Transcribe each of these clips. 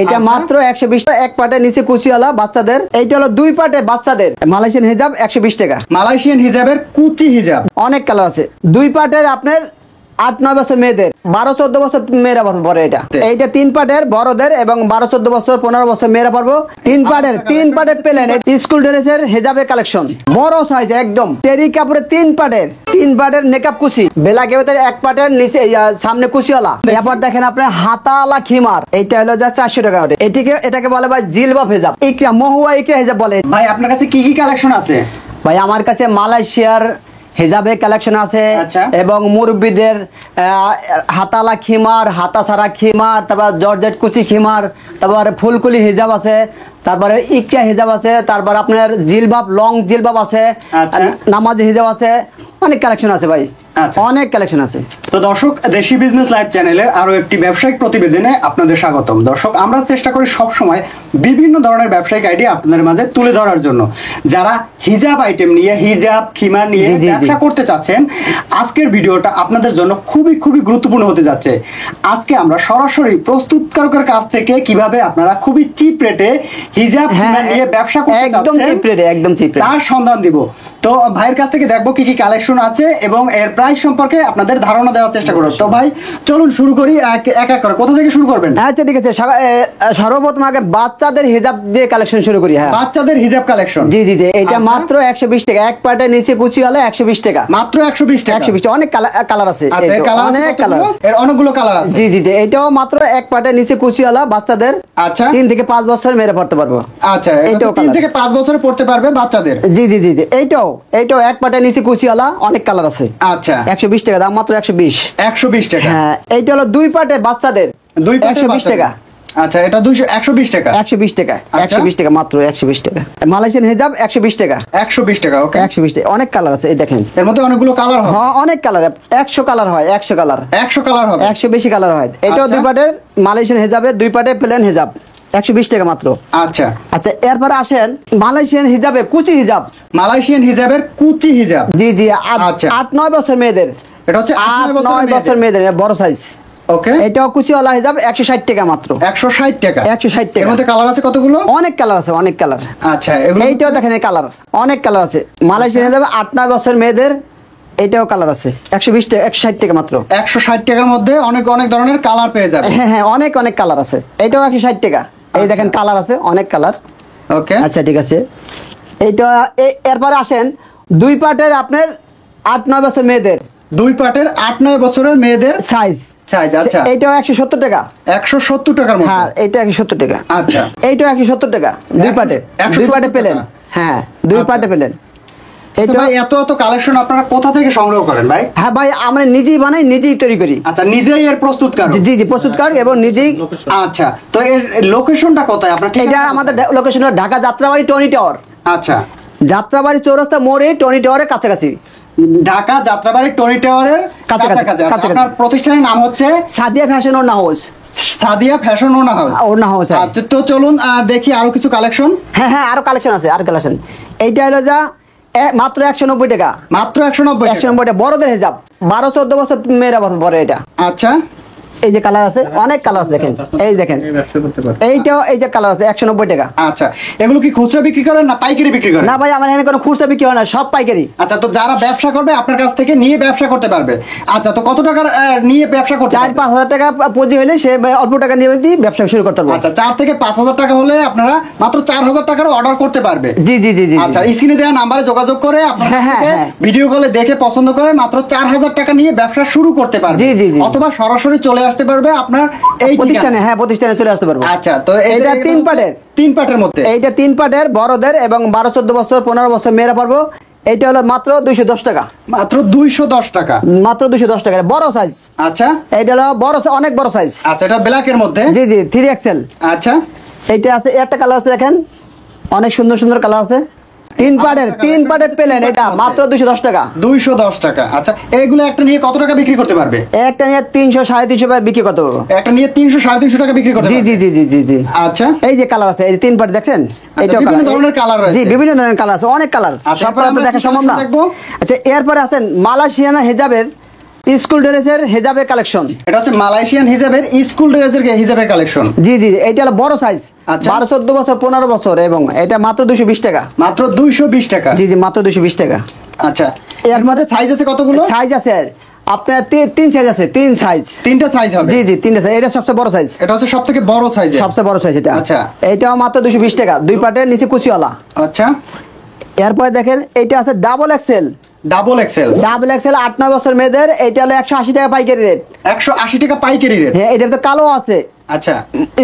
এটা মাত্র 120 টাকা। এক পাটের নিচে কুচিওয়ালা বাচ্চাদের, এইটা হলো 2 পাটের বাচ্চাদের মালয়েশিয়ান হিজাব 120 টাকা। মালয়েশিয়ান হিজাবের কুচি হিজাব অনেক কালার আছে। 2 পাটের আপনার 8-9 বছর মেয়েদের, 12-14 বছর মেয়েরা পরে। এইটা 3 পাটের বড়দের এবং 12-14 বছর 15 বছর মেয়েরা পারবো। 3 পাটের প্লেন স্কুল ড্রেসের হেজাবের কালেকশন, বড় সাইজ একদম টেরি কাপড়ের 3 পাটের নেকআপ কুচি, বেলা কেউতের 1 পাটের নিচে সামনে কুচিওয়ালা। এরপর দেখেন আপনার হাতাওয়ালা খিমার, এইটা হলো যা 400 টাকা। এটাকে বলে ভাই জিলবাব হেজাব, ইকরা মহুয়া ইকরা হেজাব বলে। ভাই আপনার কাছে কি কি কালেকশন আছে? ভাই আমার কাছে মালয়েশিয়ার হিজাবের কালেকশন আছে এবং মুরব্বীদের হাতালা খিমার, হাতা ছাড়া খিমার, তারপর জর্জেট কুচি খিমার, তারপর ফুলকুলি হিজাব আছে, তারপরে ইকরা হিজাব আছে, তারপর আপনার জিলবাব লং জিলবাব আছে, নামাজি হিজাব আছে, অনেক কালেকশন আছে ভাই, অনেক কালেকশন আছে। তো দর্শক, দেশি বিজনেস লাইভ চ্যানেলের আরো একটি ব্যবসায়িক প্রতিবেদনে আপনাদের স্বাগতম। দর্শক, আমরা চেষ্টা করি সব সময় বিভিন্ন ধরনের ব্যবসায়িক আইডিয়া আপনাদের মাঝে তুলে ধরার জন্য। যারা হিজাব আইটেম নিয়ে, হিজাব খিমার নিয়ে ব্যবসা করতে চাচ্ছেন, আজকের ভিডিওটা আপনাদের জন্য খুবই খুবই গুরুত্বপূর্ণ হতে যাচ্ছে। আজকে আমরা সরাসরি প্রস্তুতকারকের কাছ থেকে কিভাবে আপনারা খুবই চিপ রেটে হিজাব খিমার নিয়ে ব্যবসা করতে চাচ্ছেন, একদম চিপ রেটে তার সন্ধান দিব। তো ভাইয়ের কাছ থেকে দেখবো কি কি কালেকশন আছে এবং এর প্রাইস সম্পর্কে আপনাদের ধারণা দেওয়ার চেষ্টা করব। তো ভাই চলুন শুরু করি এক এক করে। কোথা থেকে শুরু করবেন? আচ্ছা ঠিক আছে, সর্বপ্রথম আগে বাচ্চাদের হিজাব দিয়ে কালেকশন শুরু করি। হ্যাঁ, বাচ্চাদের হিজাব কালেকশন। জি, এটা মাত্র 120 টাকা। এক পাটের নিচে কুচিওয়ালা 120 টাকা, মাত্র 120 টাকা। 120, অনেক কালার আছে, অনেক কালার, এর অনেকগুলো কালার আছে। জি, এটাও মাত্র এক পাটের নিচে কুচিওয়ালা বাচ্চাদের। আচ্ছা, 3 থেকে 5 বছর মেরে পড়তে পারবো। আচ্ছা, এটাও 3 থেকে 5 বছরে পড়তে পারবে বাচ্চাদের। জি, এইটাও এক পাটের নিচে কুচিওয়ালা, অনেক কালার আছে। আচ্ছা, 120 টাকা দাম, মাত্র 120 টাকা। হ্যাঁ, এইটা হলো 2 পাটের বাচ্চাদের, 120 টাকা। আচ্ছা, এটা 120 টাকা। 120 টাকা, 120 টাকা, মাত্র 120 টাকা। মালয়েশিয়ান হিজাব 120 টাকা। 120 টাকা, ওকে। 120 টাকা, অনেক কালার আছে। এই দেখেন, এর মধ্যে অনেকগুলো কালার হয়। হ্যাঁ, অনেক কালার, 100 কালার হয়, 100 কালার, 100 কালার হবে, 100 বেশি কালার হয়। এটাও 2 পাটের মালয়েশিয়ান হিজাবে, 2 পাটের প্লেন হিজাব, 120 টাকা মাত্র। আচ্ছা, এরপরে আসেন মালয়েশিয়ান হিজাবে কুচি হিজাব। মালয়েশিয়ান হিজাবের কুচি হিজাব, জি, আচ্ছা, 8-9 বছর মেয়েদের। এটা হচ্ছে 8-9 বছর মেয়েদের, বড় সাইজ। ওকে, এটাও কুচিওয়ালা হিজাব 160 টাকা মাত্র। 160 টাকা, 160 টাকা। এর মধ্যে কালার আছে কতগুলো? অনেক কালার আছে, অনেক কালার। আচ্ছা, এইটাও দেখেন, এই কালার, অনেক কালার আছে। মালয়েশিয়ান হিজাবে 8-9 বছর মেয়েদের, এটাও কালার আছে। 120 টাকা, 160 টাকা মাত্র। 160 টাকার মধ্যে অনেক অনেক ধরনের কালার পেয়ে যাবে। হ্যাঁ, অনেক কালার আছে। এটাও 160 টাকা। এই দেখেন, কালার আছে, অনেক কালার। ওকে, আচ্ছা ঠিক আছে। এইটা এরপরে আসেন 2 পাটের আপনার 8-9 বছর মেয়েদের, 2 পাটের 8-9 বছরের মেয়েদের সাইজ। আচ্ছা, এইটাও 170 টাকা। 170 টাকার মধ্যে। হ্যাঁ, এটা 170 টাকা। আচ্ছা, এইটাও 170 টাকা। 2 পাটের, 2 পাটে পেলেন। হ্যাঁ, 2 পাটে পেলেন। এটা ভাই এত কালেকশন আপনারা কোথা থেকে সংগ্রহ করেন ভাই? হ্যাঁ ভাই, আমরা নিজেই বানাই, নিজেই তৈরি করি। আচ্ছা, নিজেই এর প্রস্তুতকারক? জি, প্রস্তুতকারক এবং নিজেই। আচ্ছা, তো এর লোকেশনটা কোথায় আপনার? এটা আমাদের location Dhaka Jatrabari Tony tower. আচ্ছা, যাত্রাবাড়ি চৌরাস্তা মোড়ে টনি টাওয়ারের কাছাকাছি। ঢাকা যাত্রাবাড়ি টনি টাওয়ারের কাছাকাছি। আপনার প্রতিষ্ঠানের নাম হচ্ছে সাদিয়া ফ্যাশন ওড়না হাউস। সাদিয়া ফ্যাশন ওড়না হাউস। আচ্ছা, তো চলুন দেখি আরো কিছু কালেকশন। হ্যাঁ, আরো কালেকশন আছে, আরো কালেকশন। এইটা হলো যা মাত্র 190 টাকা। মাত্র 190 টাকা, বড়দের হিজাব, 12-14 বছর মেয়েরা পরে এটা। আচ্ছা, এই যে কালার আছে, অনেক কালার আছে, দেখেন, এই দেখেন, এইটাও এই যে কালার আছে, 190 টাকা। আচ্ছা, এগুলো কি খুচরা বিক্রি করেন না পাইকারি বিক্রি করেন? না ভাই, আমার এখানে কোনো খুচরা বিক্রি হয় না, সব পাইকারি। আচ্ছা, তো যারা ব্যবসা করবে আপনার কাছ থেকে নিয়ে ব্যবসা করতে পারবে। আচ্ছা, তো কত টাকার নিয়ে ব্যবসা করতে? 4-5 হাজার টাকা পুঁজি হলে সে অল্প টাকা নিয়ে ব্যবসা শুরু করতে পারবে। আচ্ছা, 4 থেকে 5 হাজার টাকা হলে আপনারা মাত্র 4,000 টাকার অর্ডার করতে পারবে। জি। আচ্ছা, স্ক্রিনে দেওয়া নাম্বারে যোগাযোগ করে আপনারা ভিডিও কলে দেখে পছন্দ করে মাত্র 4,000 টাকা নিয়ে ব্যবসা শুরু করতে পারবে। জি। অথবা সরাসরি চলে আসতে পারবে আপনার এই প্রতিষ্ঠানে। হ্যাঁ, প্রতিষ্ঠানে চলে আসতে পারবো। আচ্ছা, তো এটা 3 পাটের মধ্যে। এইটা 3 পাটের বড়দের এবং 12-14 বছর 15 বছর মেয়েরা পারবো। এইটা হলো মাত্র 210 টাকা। মাত্র 210 টাকা, মাত্র 210 টাকা, বড় সাইজ। আচ্ছা, এইটা হলো বড়, অনেক বড় সাইজ। আচ্ছা, এটা ব্ল্যাকের মধ্যে। জি, 3XL। আচ্ছা, এইটা আছে, একটা কালার আছে, দেখেন, অনেক সুন্দর কালার আছে। 3 পাটের প্লেন, এটা মাত্র 210 টাকা। 210 টাকা। আচ্ছা, এইগুলো একটা নিয়ে কত টাকা বিক্রি করতে পারবে? একটা নিয়ে 300-350 টাকা বিক্রি করতে পারবো। একটা নিয়ে 300-350 টাকা বিক্রি করতে পারবে? জি। আচ্ছা, এই যে কালার আছে, এই যে 3 পাট দেখছেন, এইটাও বিভিন্ন ধরনের কালার রয়েছে। জি, বিভিন্ন ধরনের কালার আছে, অনেক কালার, সব কালার দেখা সম্ভব না। আচ্ছা, এরপরে আছেন মালয়েশিয়ান হিজাবের স্কুল ড্রেসের হেজাবের কালেকশন। এটা হচ্ছে মালয়েশিয়ান হিজাবের স্কুল ড্রেসের হিজাবের কালেকশন। জি জি, এটা হলো বড় সাইজ, আচ্ছা। 12 14 বছর 15 বছর, এবং এটা মাত্র 220 টাকা। মাত্র 220 টাকা। জি জি, মাত্র 220 টাকা। আচ্ছা, এর মধ্যে সাইজ আছে কতগুলো? সাইজ আছে আপনার তিন সাইজ আছে, তিন সাইজ, তিনটা সাইজ হবে। জি জি, তিনটা সাইজ। এটা সবচেয়ে বড় সাইজ, এটা হচ্ছে সবথেকে বড় সাইজ, সবচেয়ে বড় সাইজ এটা। আচ্ছা। এটাও মাত্র 220 টাকা, দুই পাটের নিচে কুচিওয়ালা। আচ্ছা, এরপরে দেখেন এটা আছে double XL. Double XL. Double XL 8-9 বছর মেয়েদের, এটা হলো 180 টাকা পাইকারি রেট। 180 টাকা পাইকারি রেট। হ্যাঁ, এটার তো কালো আছে। আচ্ছা,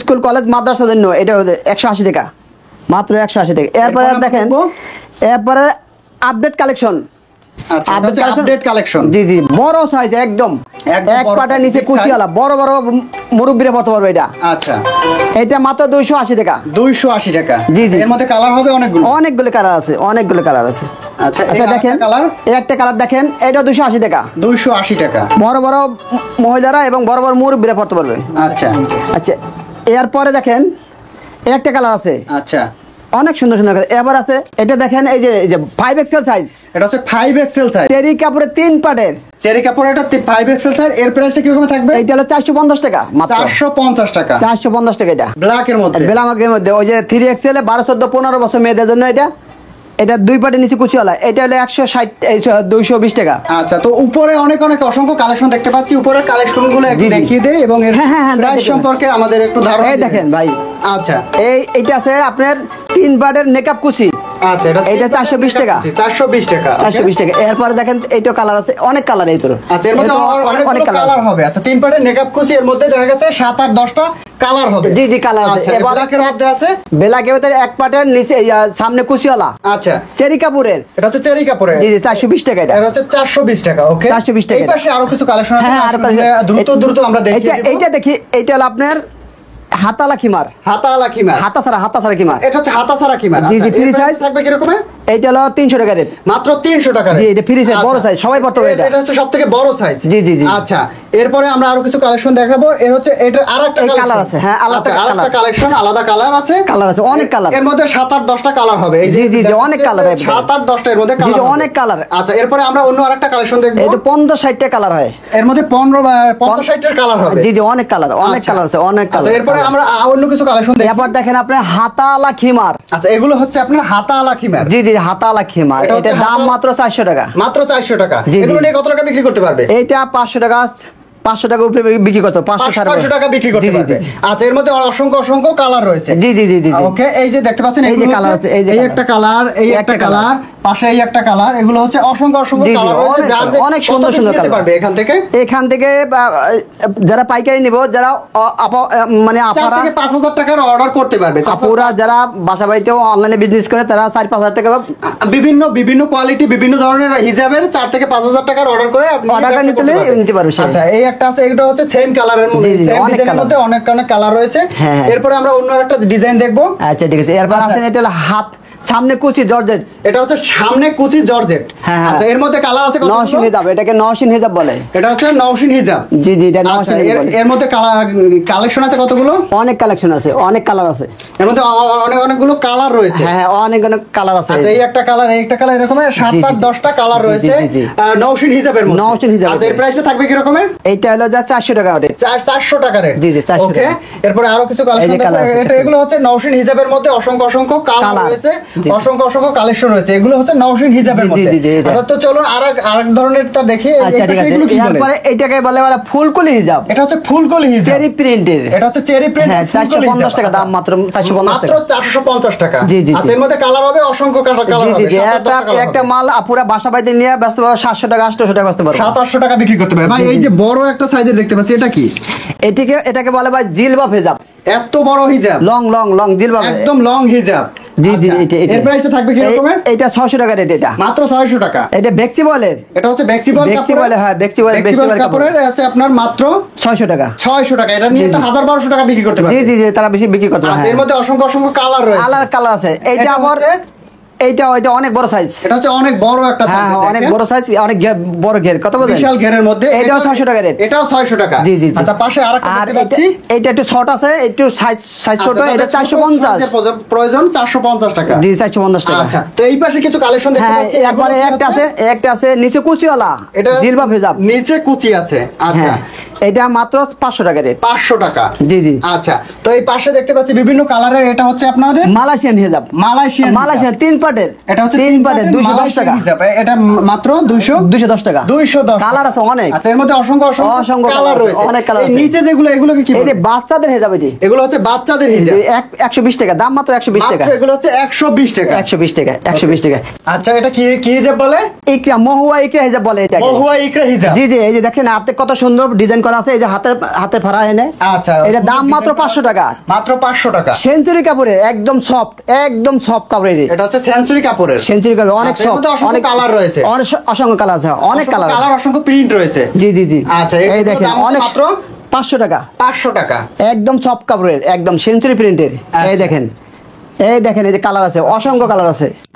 স্কুল কলেজ মাদ্রাসার জন্য এটা 180 টাকা, মাত্র 180 টাকা। এরপরে এরপর দেখেন, এরপরে আপডেট কালেকশন। আচ্ছা, এটা হচ্ছে আপডেট কালেকশন। জি জি, বড় সাইজ একদম, এক বড় পাটার size, নিচে big কুচিওয়ালা, বড় বড় মুরব্বিরা পড়তে পারবে এটা। আচ্ছা, এটা মাত্র 280 টাকা। 280 টাকা। জি জি, এর মধ্যে কালার হবে অনেকগুলো। অনেকগুলো কালার আছে, অনেকগুলো কালার আছে। আচ্ছা, আচ্ছা দেখেন, কালার, এই একটা কালার দেখেন, এটা 280 টাকা। 280 টাকা। বড় বড় মহিলারা এবং বড় বড় মুরব্বিরা পড়তে পারবে। আচ্ছা আচ্ছা, এরপরে দেখেন এই একটা কালার আছে, আচ্ছা, অনেক সুন্দর সুন্দর কালার। এবার আছে এটা দেখেন, এই যে 5 এক্সেল সাইজ, এটা হচ্ছে 5 এক্সেল সাইজ। চেরি কাপড়ের 3 পাটের, চেরি কাপড়, এটা 5 এক্সেল সাইজ। এর প্রাইসটা কি রকম থাকবে? এইটা হলো 450 টাকা মাত্র। 450 টাকা। 450 টাকা এটা, ব্ল্যাক এর মধ্যে, বেলামাকের মধ্যে। ওই যে 3 এক্সেল 12 14 15 বছর মেয়েদের জন্য এটা। এটা দুই পাটের নিচে কুচিওয়ালা, এটা হলো 160 220 টাকা। আচ্ছা, তো উপরে অনেক অনেক অসংখ্য কালেকশন দেখতে পাচ্ছি। উপরের কালেকশন গুলো একটু জি, জি। দেখিয়ে দেই এবং এর হ্যাঁ, প্রাইস দেখেন। সম্পর্কে আমাদের একটু ধারণা এই দিবেন। দেখেন ভাই, আচ্ছা এইটা আছে আপনার 3 পাটের নেকআপ কুচি, আচ্ছা, এটা 420 টাকা। 420 টাকা। 420 টাকা। এরপরে দেখেন এইটা কালার আছে, অনেক কালার এই তোর। আচ্ছা, এর মধ্যে অনেক কালার হবে। আচ্ছা, 3 পাটের মেকআপ কুচি, এর মধ্যে দেখা গেছে 7 8 10টা কালার হবে। জি জি, কালার আছে। আচ্ছা, এবার ব্ল্যাক এর মধ্যে আছে, বেলাকে এক পাটের নিচে সামনে কুচিওয়ালা, আচ্ছা, চেরি কাপড়ের। এটা হচ্ছে চেরি কাপড়ের। জি জি, 420 টাকা এটা। এটা হচ্ছে 420 টাকা। ওকে, 420 টাকা। এই পাশে আরো কিছু কালেকশন আছে। হ্যাঁ, আরো দ্রুত আমরা দেখি। এইটা দেখি, এইটা হলো আপনার হাতালা খিমার, হাতালা খিমার। হাতা ছাড়া খিমার। এটা হচ্ছে হাতা ছাড়া খিমার। জি জি, আচ্ছা, ফ্রি এর সাইজ price থাকবে কি রকম? এইটা হলো 300 টাকা রেট, মাত্র 300 টাকা। জি, এটা ফ্রি সাইজ, বড় সাইজ, সবাই পড়তে পারে এটা। এটা হচ্ছে সবথেকে বড় সাইজ। জি জি জি। আচ্ছা, এরপরে আমরা আরো কিছু কালেকশন দেখাবো। এর হচ্ছে এটার আরেকটা কালার আছে। হ্যাঁ, আলাদা আরেকটা কালেকশন, আলাদা কালার আছে। কালার আছে, অনেক কালার। এর মধ্যে 7 8 10টা কালার হবে। এই জি জি জি, অনেক কালার হবে। 7 8 10টা এর মধ্যে জি কালার জি, হবে। অনেক কালার। আচ্ছা, এরপরে আমরা অন্য আরেকটা কালেকশন দেখবো। এই তো 15 60টা কালার হয় এর মধ্যে 15 50 60 এর কালার হবে। জি জি, অনেক কালার, অনেক আচ্ছা। কালার আছে, অনেক আচ্ছা, কালার। এরপরে আমরা অন্য কিছু কালেকশন দেখব। এরপর দেখেন আপনার হাতালা খিমার। আচ্ছা, এগুলো হচ্ছে আপনার হাতালা খিমার। জি জি, হাতালা খিমার। এটা হচ্ছে এটার দাম মাত্র 400 টাকা। মাত্র 400 টাকা। জি, জি। এগুলো নিয়ে কত টাকা বিক্রি করতে পারবে? এইটা 500 টাকা, 500 টাকা উপরে বিক্রি করতে, 500 টাকা বিক্রি করতে পারবে। আচ্ছা, এর মধ্যে অসংখ্য কালার রয়েছে। জি জি জি জি। ওকে, এই যে দেখতে পাচ্ছেন, এই যে এগুলো কালার হচ্ছে আছে, এই যে এই কালার। একটা কালার, এই একটা কালার, পাশে এই একটা কালার। এগুলো হচ্ছে অসংখ্য জি, জি, কালার রয়েছে। অনেক যার কালার, যে অনেক কত সুন্দর piece সুন্দর নিতে কালার। পারবে এখান থেকে? এখান থেকে যারা পাইকারি নিব, যারা মানে 4 আপারা থেকে 5000 টাকার অর্ডার করতে পারবে। আপুরা যারা বাসা বাড়িতেও অনলাইনে বিজনেস করে, তারা 4-5 হাজার টাকা বিভিন্ন কোয়ালিটি, বিভিন্ন ধরনের হিজাবের 4 থেকে 5000 টাকার অর্ডার করে আপনি অর্ডার ব্যবসা নিতে করতে পারবেন। নিতে পারবে সে। আচ্ছা, এই একটা আছে, এটা হচ্ছে সেম কালারের মধ্যে, জি, জি, সেম অনেক ডিজাইনের colour। মধ্যে অনেক কালার রয়েছে। হ্যাঁ। এরপরে আমরা অন্য একটা ডিজাইন দেখবো। আচ্ছা ঠিক আছে। এরপর আচ্ছা। আসেন, এটা হলো হাত সামনে কুচি জর্জেট। এটা হচ্ছে সামনে কুচি জর্জেট। হ্যাঁ। আচ্ছা, এর মধ্যে কালার আছে কতগুলো? নওশিন হিজাব, এটাকে নওশিন হিজাব বলে। এটা হচ্ছে নওশিন হিজাব। জি জি, এটা আচ্ছা, নওশিন হিজাব বলে। এর মধ্যে কালেকশন আছে কতগুলো? অনেক কালেকশন আছে, অনেক কালার আছে। এর মধ্যে অনেকগুলো কালার রয়েছে। হ্যাঁ, অনেক অনেক কালার আছে। আচ্ছা, এই একটা কালার, এই একটা কালার, এরকম 7 জি, 8 জি। 10টা কালার জি, জি, রয়েছে। জি, জি। নওশিন হিজাবের মধ্যে। নওশিন হিজাবের আচ্ছা, এর মধ্যে। প্রাইসটা থাকবে কি রকমের? এইটা হলো যা 400 টাকা রেট। 400 টাকা রেট। জি, জি, 400 ওকে, টাকা। এরপরে আরো কিছু এই কালেকশন যে colour আছে, এটা এগুলো হচ্ছে নওশিন হিজাবের মধ্যে অসংখ্য কালার Colour। রয়েছে, জি, জি। অসংখ্য কালেকশন রয়েছে। এগুলো হচ্ছে নওশিন হিজাবের জি, জি, মধ্যে। জি, জি, এটা। আচ্ছা, তো চলুন আরেক ধরনেরটা দেখি। আচ্ছা ঠিক আছে। এগুলো কি বলে? এরপরে এটাকে বলে ফুলকলি হিজাব, এটা হচ্ছে ফুলকলি হিজাব। চেরি প্রিন্টের। এটা হচ্ছে চেরি প্রিন্ট। হ্যাঁ, 450 টাকা দাম, মাত্র 450 মাত্র টাকা। 450 টাকা। জি, জি, আচ্ছা, জি। এর মধ্যে কালার হবে অসংখ্য কালার জি জি হবে। জি, 7 10 colour একটা হবে। মাল আপুরা বাসা বাড়িতে নিয়ে ব্যস্ত পারো 700 টাকা 800 টাকা ব্যস্ত পারো। 700 টাকা বিক্রি করতে পারে। ভাই, এই যে বড় একটা সাইজের দেখতে পাচ্ছি, এটা কি? এটাকে বলে ভাই জিলবাব হিজাব, এত বড় হিজাব, লং জিলবাব। একদম লং হিজাব। জি জি, আচ্ছা, এটা এর প্রাইসটা থাকবে কি রকমের? এটা 600 টাকা রেট। এটা মাত্র 600 টাকা। এটা বেক্সি বলে। এটা হচ্ছে বেক্সিবল বেক্সি বলে, হ্যাঁ, বেক্সি বলে কাপড়ের আছে আপনার মাত্র 600 টাকা। 600 টাকা। এটা নিয়ে জি, তো জি। 1000 1200 টাকা বিক্রি করতে পারবে। জি জি জি, তারা বেশি বিক্রি করতে আচ্ছা, পারে। এর মধ্যে অসংখ্য কালার রয়েছে। কালার আছে। এইটা এটা আবার হচ্ছে- এইটা ওইটা অনেক বড় সাইজ। এটা হচ্ছে অনেক বড় একটা হ্যাঁ size, অনেক দেখেন। বড় সাইজ, অনেক বড় ঘের, কত বলেন? বিশাল ঘেরের মধ্যে এটাও 600 টাকা রেট। এটাও 600 টাকা। জি জি জি। আচ্ছা, পাশে আরেকটা আর দেখতে পাচ্ছি। এটা একটু শর্ট আছে, একটু সাইজ ছোট, আচ্ছা, এটা তাহলে ছোট 450। সাইজের প্রয়োজন 450 টাকা। জি 450 টাকা। আচ্ছা, তো এই পাশে কিছু কালেকশন দেখতে হ্যাঁ পাচ্ছি। এরপরে এগুলো একটা আছে, হচ্ছে- একটা আছে নিচে কুচিওয়ালা, এটা জিলবাব হিজাব। নিচে কুচি আছে। আচ্ছা, হ্যাঁ এটা মাত্র 500 টাকা রেট। 500 টাকা। জি জি। আচ্ছা, তো এই পাশে দেখতে পাচ্ছি বিভিন্ন কালারের, এটা হচ্ছে আপনাদের মালয়েশিয়ান হিজাব। মালয়েশিয়ান 3 পাটের। এটা হচ্ছে 3 পাটের 210 টাকা। এটা মাত্র 210 টাকা। 210 কালার আছে অনেক। আচ্ছা, এর মধ্যে অসংখ্য অসংখ্য কালার colour রয়েছে। আছে, অনেক colour এই আছে। নিচে যেগুলো, এগুলোকে কি এই যে বলে? বাচ্চাদের হিজাব, এটি এগুলো হচ্ছে বাচ্চাদের হিজাব। 120 টাকা দাম, মাত্র 120 টাকা। মাত্র এগুলো হচ্ছে 120 টাকা। 120 টাকা, 120 টাকা। আচ্ছা, এটা কি কি হিজাব বলে? ইকরা, মহুয়া ইকরা হিজাব বলে এটা। মহুয়া ইকরা হিজাব। জি জি, এই যে দেখছেন হাতে কত সুন্দর ডিজাইন করা আছে, এই যে হাতের ফাড়া এনে। আচ্ছা, এটা দাম মাত্র 500 টাকা। মাত্র 500 টাকা। সেঞ্চুরি কাপড়ে একদম সফট, একদম সফট কাপড়ের। এটা হচ্ছে সেঞ্চুরি কাপড়ের। সেঞ্চুরি কাপড় অনেক আচ্ছা, এর সফট, মধ্যে অসংখ্য অনেক কালার রয়েছে। অসংখ্য কালার আছে, অনেক কালার। কালার, অসংখ্য প্রিন্ট রয়েছে। জি জি জি। আচ্ছা, এই এগুলোর দেখেন দাম হচ্ছে অনেক, মাত্র 500 টাকা। 500 টাকা। একদম সফট কাপড়ের, একদম সেঞ্চুরি প্রিন্টের। এই আচ্ছা। দেখেন, এই দেখেন, এই যে কালার আছে, অসংখ্য কালার আছে।